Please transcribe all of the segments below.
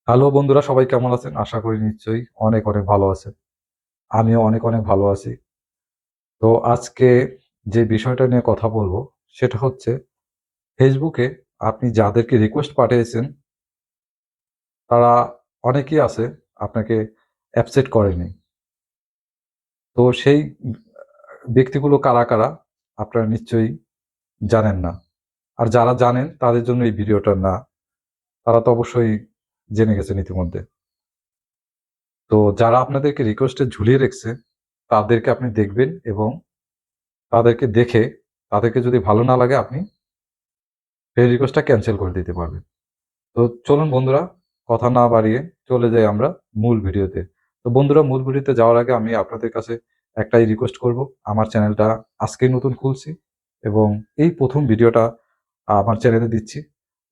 Hello বন্ধুরা, সবাই কেমন আছেন? আশা করি নিশ্চয়ই অনেক অনেক ভালো আছেন। আমিও অনেক অনেক ভালো আছি। তো আজকে যে বিষয়টা নিয়ে কথা বলবো সেটা হচ্ছে ফেসবুকে আপনি যাদেরকে রিকোয়েস্ট পাঠিয়েছেন তারা অনেকেই আছে আপনাকে অ্যাকসেপ্ট করেনি। তো সেই ব্যক্তিগুলো কারা কারা আপনারা নিশ্চয়ই জানেন না। আর যারা জানেন তাদের জন্য এই ভিডিওটা না। তারা তো অবশ্যই জেনে গেছেন ইতিমধ্যে। তো যারা আপনাদেরকে রিকোয়েস্টে ঝুলিয়ে রেখেছে তাদেরকে আপনি দেখবেন এবং তাদেরকে দেখে তাদেরকে যদি ভালো না লাগে আপনি ফ্রেন্ড রিকোয়েস্টটা ক্যানসেল করে দিতে পারবেন। তো চলুন বন্ধুরা, কথা না বাড়িয়ে চলে যাই আমরা মূল ভিডিওতে। তো বন্ধুরা, মূল ভিডিওতে যাওয়ার আগে আমি আপনাদের কাছে একটাই রিকোয়েস্ট করব। আমার চ্যানেলটা আজকেই নতুন খুলছি এবং এই প্রথম ভিডিওটা আমার চ্যানেলে দিচ্ছি।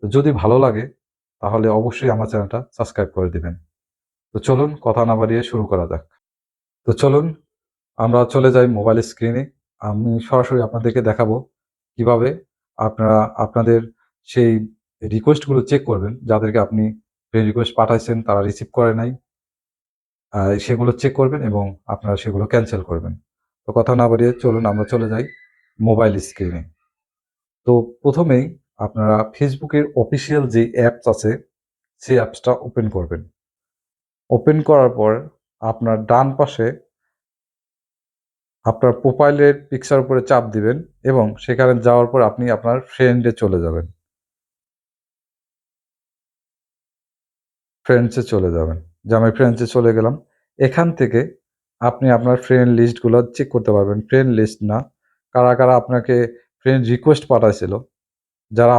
তো যদি ভালো লাগে তাহলে অবশ্যই আমার চ্যানেলটা সাবস্ক্রাইব করে দিবেন। তো চলুন কথা না বাড়িয়ে শুরু করা যাক। তো চলুন আমরা চলে যাই মোবাইল স্ক্রিনে। আমি সরাসরি আপনাদেরকে দেখাবো কিভাবে আপনারা আপনাদের সেই রিকোয়েস্টগুলো চেক করবেন, যাদেরকে আপনি ফ্রেন্ড রিকোয়েস্ট পাঠাইছেন তারা রিসিভ করে নাই। সেগুলো চেক করবেন এবং আপনারা সেগুলো ক্যানসেল করবেন। তো কথা না বাড়িয়ে চলুন আমরা চলে যাই মোবাইল স্ক্রিনে। তো প্রথমেই আপনারা ফেসবুকের অফিসিয়াল যে অ্যাপস আছে সেই অ্যাপসটা ওপেন করবেন। ওপেন করার পর আপনার ডান পাশে আপনার প্রোফাইলের পিকচার উপরে চাপ দিবেন এবং সেখানে যাওয়ার পর আপনি আপনার ফ্রেন্ডে চলে যাবেন। ফ্রেন্ডসে চলে যাবেন। যে আমি ফ্রেন্ডসে চলে গেলাম। এখান থেকে আপনি আপনার ফ্রেন্ড লিস্টগুলো চেক করতে পারবেন। ফ্রেন্ড লিস্ট না, কারা কারা আপনাকে ফ্রেন্ড রিকোয়েস্ট পাঠাইছিল, যারা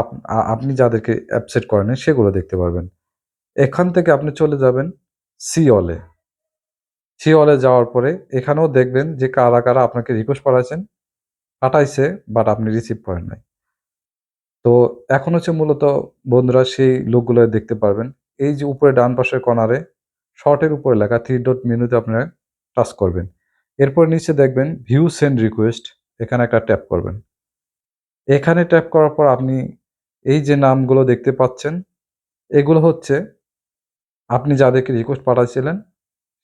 আপনি যাদেরকে অ্যাকসেপ্ট করেননি সেগুলো দেখতে পারবেন। এখান থেকে আপনি চলে যাবেন সি অলে। সি অলে যাওয়ার পরে এখানেও দেখবেন যে কারা কারা আপনাকে রিকোয়েস্ট পাঠাইছে বাট আপনি রিসিভ করেন নাই। তো এখন হচ্ছে মূলত বন্ধুরা সেই লোকগুলো দেখতে পারবেন। এই যে উপরে ডান পাশের কর্নারে শর্টের উপরে লেখা 3 ডট মেনুতে আপনারা টাচ করবেন। এরপর নিচে দেখবেন ভিউ সেন্ড রিকোয়েস্ট, এখানে একটা ট্যাপ করবেন। এখানে ট্যাপ করার পর আপনি এই যে নামগুলো দেখতে পাচ্ছেন, এগুলো হচ্ছে আপনি যাদেরকে রিকোয়েস্ট পাঠাইছিলেন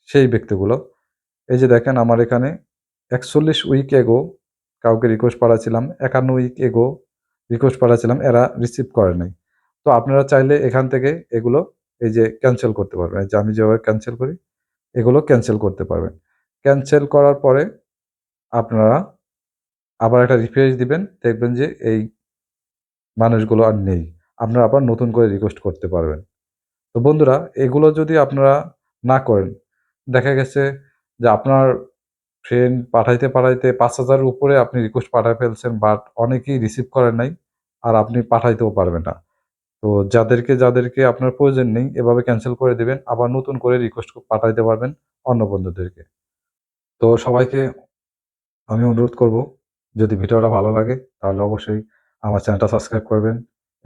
সেই ব্যক্তিগুলো। এই যে দেখেন আমার এখানে ৪১ উইক এগো কাউকে রিকোয়েস্ট পাঠাচ্ছিলাম, ৫১ উইক এগো রিকোয়েস্ট পাঠাচ্ছিলাম, এরা রিসিভ করে নাই। তো আপনারা চাইলে এখান থেকে এগুলো এই যে ক্যানসেল করতে পারবেন। এই যে আমি যেভাবে ক্যানসেল করি, এগুলো ক্যানসেল করতে পারবেন। ক্যানসেল করার পরে আপনারা আবার একটা রিফ্রেশ দিবেন, দেখবেন যে এই মানুষগুলো আর নেই। আপনারা আবার নতুন করে রিকোয়েস্ট করতে পারবেন। তো বন্ধুরা, এগুলো যদি আপনারা না করেন, দেখা গেছে যে আপনার ফ্রেন্ড পাঠাইতে ৫,০০০ এর উপরে আপনি রিকোয়েস্ট পাঠায় ফেলছেন বাট অনেকেই রিসিভ করেন নাই। আর আপনি পাঠাইতেও পারবেন না। তো যাদেরকে আপনার প্রয়োজন নেই এভাবে ক্যানসেল করে দিবেন। আবার নতুন করে রিকোয়েস্ট পাঠাইতে পারবেন অন্য বন্ধুদেরকে। তো সবাইকে আমি অনুরোধ করব, যদি ভিডিওটা ভালো লাগে তাহলে অবশ্যই আমার চ্যানেলটা সাবস্ক্রাইব করবেন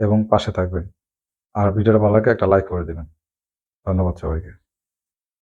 এবং পাশে থাকবেন। আর ভিডিওটা ভালো লাগলে একটা লাইক করে দিবেন। ধন্যবাদ সবাইকে।